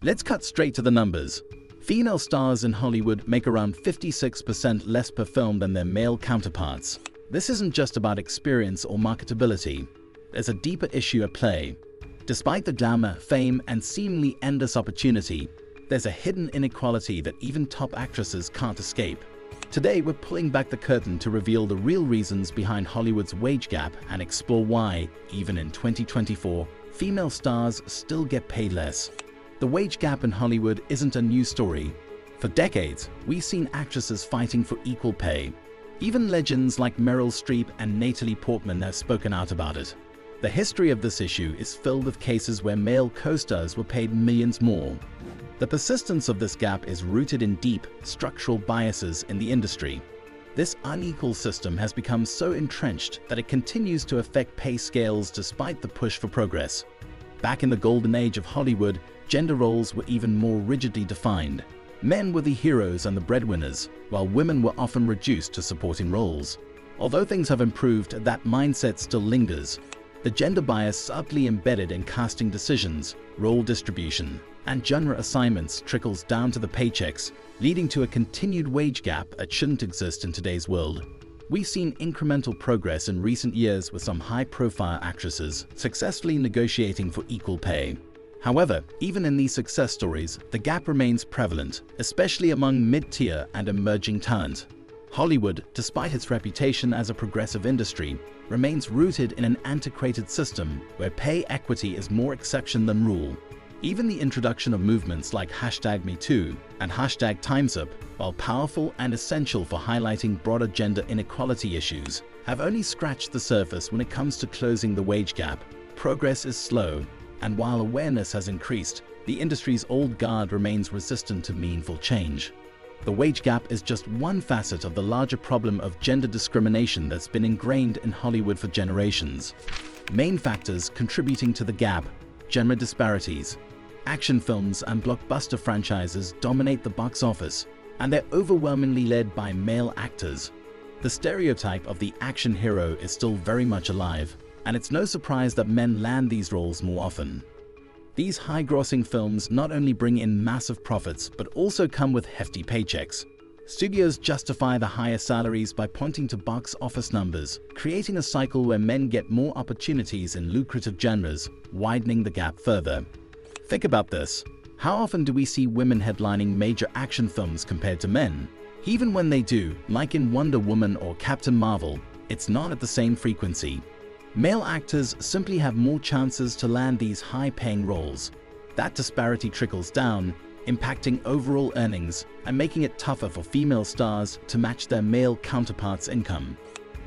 Let's cut straight to the numbers. Female stars in Hollywood make around 56% less per film than their male counterparts. This isn't just about experience or marketability. There's a deeper issue at play. Despite the glamour, fame, and seemingly endless opportunity, there's a hidden inequality that even top actresses can't escape. Today, we're pulling back the curtain to reveal the real reasons behind Hollywood's wage gap and explore why, even in 2024, female stars still get paid less. The wage gap in Hollywood isn't a new story. For decades, we've seen actresses fighting for equal pay. Even legends like Meryl Streep and Natalie Portman have spoken out about it. The history of this issue is filled with cases where male co-stars were paid millions more. The persistence of this gap is rooted in deep, structural biases in the industry. This unequal system has become so entrenched that it continues to affect pay scales despite the push for progress. Back in the golden age of Hollywood, gender roles were even more rigidly defined. Men were the heroes and the breadwinners, while women were often reduced to supporting roles. Although things have improved, that mindset still lingers. The gender bias subtly embedded in casting decisions, role distribution, and genre assignments trickles down to the paychecks, leading to a continued wage gap that shouldn't exist in today's world. We've seen incremental progress in recent years with some high-profile actresses successfully negotiating for equal pay. However, even in these success stories, the gap remains prevalent, especially among mid-tier and emerging talent. Hollywood, despite its reputation as a progressive industry, remains rooted in an antiquated system where pay equity is more exception than rule. Even the introduction of movements like #MeToo and #TimesUp, while powerful and essential for highlighting broader gender inequality issues, have only scratched the surface when it comes to closing the wage gap. Progress is slow, and while awareness has increased, the industry's old guard remains resistant to meaningful change. The wage gap is just one facet of the larger problem of gender discrimination that's been ingrained in Hollywood for generations. Main factors contributing to the gap: gender disparities. Action films and blockbuster franchises dominate the box office, and they're overwhelmingly led by male actors. The stereotype of the action hero is still very much alive, and it's no surprise that men land these roles more often. These high-grossing films not only bring in massive profits, but also come with hefty paychecks. Studios justify the higher salaries by pointing to box office numbers, creating a cycle where men get more opportunities in lucrative genres, widening the gap further. Think about this. How often do we see women headlining major action films compared to men? Even when they do, like in Wonder Woman or Captain Marvel, it's not at the same frequency. Male actors simply have more chances to land these high-paying roles. That disparity trickles down, impacting overall earnings and making it tougher for female stars to match their male counterparts' income.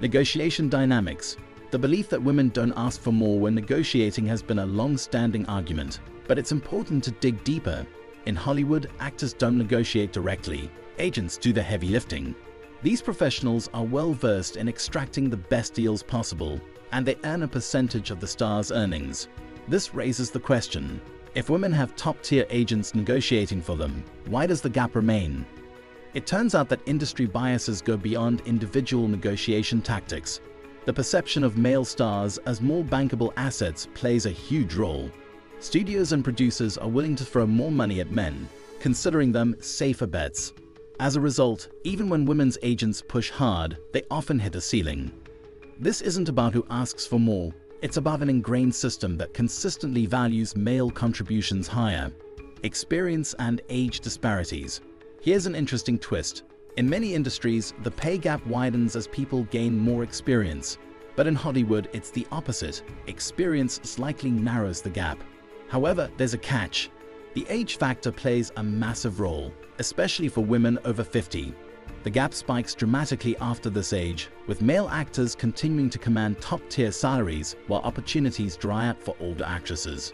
Negotiation dynamics. The belief that women don't ask for more when negotiating has been a long-standing argument, but it's important to dig deeper. In Hollywood, actors don't negotiate directly. Agents do the heavy lifting. These professionals are well-versed in extracting the best deals possible, and they earn a percentage of the star's earnings. This raises the question: if women have top-tier agents negotiating for them, why does the gap remain? It turns out that industry biases go beyond individual negotiation tactics. The perception of male stars as more bankable assets plays a huge role. Studios and producers are willing to throw more money at men, considering them safer bets. As a result, even when women's agents push hard, they often hit a ceiling. This isn't about who asks for more, it's about an ingrained system that consistently values male contributions higher. Experience and age disparities. Here's an interesting twist. In many industries, the pay gap widens as people gain more experience. But in Hollywood, it's the opposite. Experience slightly narrows the gap. However, there's a catch. The age factor plays a massive role, especially for women over 50. The gap spikes dramatically after this age, with male actors continuing to command top-tier salaries while opportunities dry up for older actresses.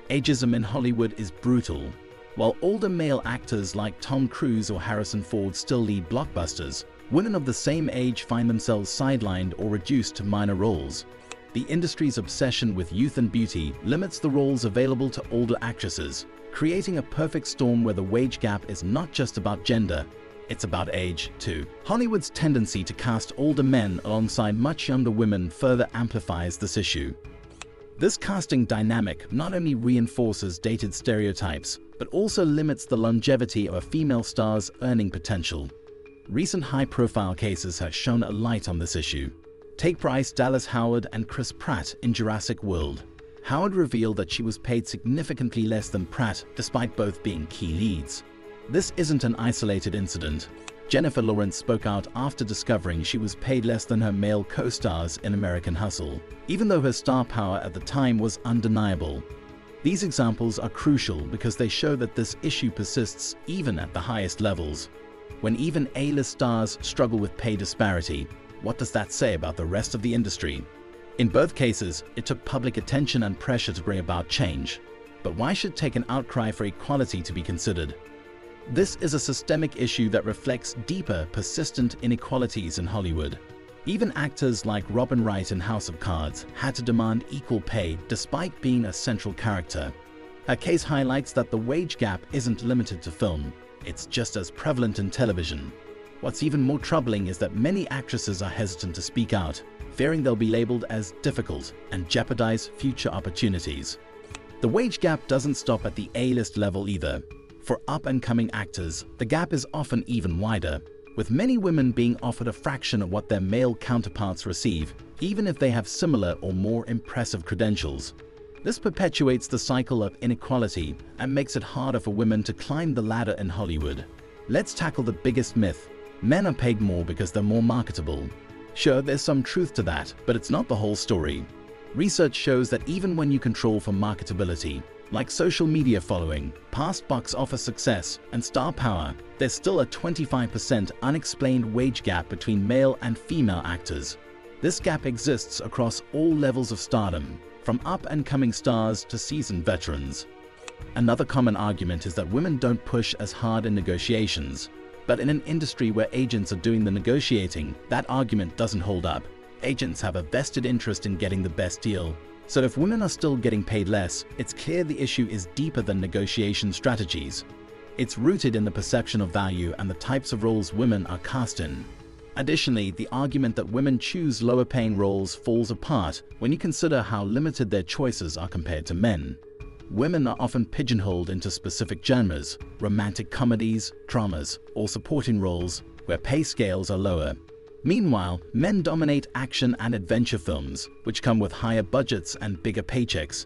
Ageism in Hollywood is brutal. While older male actors like Tom Cruise or Harrison Ford still lead blockbusters, women of the same age find themselves sidelined or reduced to minor roles. The industry's obsession with youth and beauty limits the roles available to older actresses, creating a perfect storm where the wage gap is not just about gender, it's about age, too. Hollywood's tendency to cast older men alongside much younger women further amplifies this issue. This casting dynamic not only reinforces dated stereotypes, but also limits the longevity of a female star's earning potential. Recent high-profile cases have shone a light on this issue. Take Bryce Dallas Howard and Chris Pratt in Jurassic World. Howard revealed that she was paid significantly less than Pratt despite both being key leads. This isn't an isolated incident. Jennifer Lawrence spoke out after discovering she was paid less than her male co-stars in American Hustle, even though her star power at the time was undeniable. These examples are crucial because they show that this issue persists even at the highest levels. When even A-list stars struggle with pay disparity, what does that say about the rest of the industry? In both cases, it took public attention and pressure to bring about change. But why should it take an outcry for equality to be considered? This is a systemic issue that reflects deeper, persistent inequalities in Hollywood. Even actors like Robin Wright in House of Cards had to demand equal pay despite being a central character. Her case highlights that the wage gap isn't limited to film, it's just as prevalent in television. What's even more troubling is that many actresses are hesitant to speak out, fearing they'll be labeled as difficult and jeopardize future opportunities. The wage gap doesn't stop at the A-list level either. For up-and-coming actors, the gap is often even wider, with many women being offered a fraction of what their male counterparts receive, even if they have similar or more impressive credentials. This perpetuates the cycle of inequality and makes it harder for women to climb the ladder in Hollywood. Let's tackle the biggest myth. Men are paid more because they're more marketable. Sure, there's some truth to that, but it's not the whole story. Research shows that even when you control for marketability, like social media following, past box office success, and star power, there's still a 25% unexplained wage gap between male and female actors. This gap exists across all levels of stardom, from up-and-coming stars to seasoned veterans. Another common argument is that women don't push as hard in negotiations. But in an industry where agents are doing the negotiating, that argument doesn't hold up. Agents have a vested interest in getting the best deal. So if women are still getting paid less, it's clear the issue is deeper than negotiation strategies. It's rooted in the perception of value and the types of roles women are cast in. Additionally, the argument that women choose lower-paying roles falls apart when you consider how limited their choices are compared to men. Women are often pigeonholed into specific genres, romantic comedies, dramas, or supporting roles, where pay scales are lower. Meanwhile, men dominate action and adventure films, which come with higher budgets and bigger paychecks.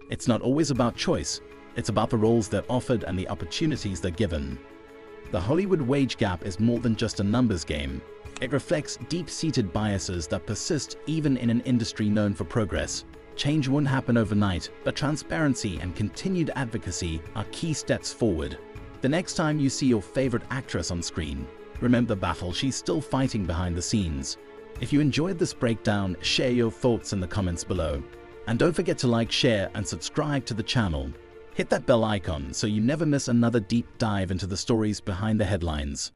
It's not always about choice, it's about the roles they're offered and the opportunities they're given. The Hollywood wage gap is more than just a numbers game. It reflects deep-seated biases that persist even in an industry known for progress. Change won't happen overnight, but transparency and continued advocacy are key steps forward. The next time you see your favorite actress on screen, remember the battle she's still fighting behind the scenes. If you enjoyed this breakdown, share your thoughts in the comments below. And don't forget to like, share, and subscribe to the channel. Hit that bell icon so you never miss another deep dive into the stories behind the headlines.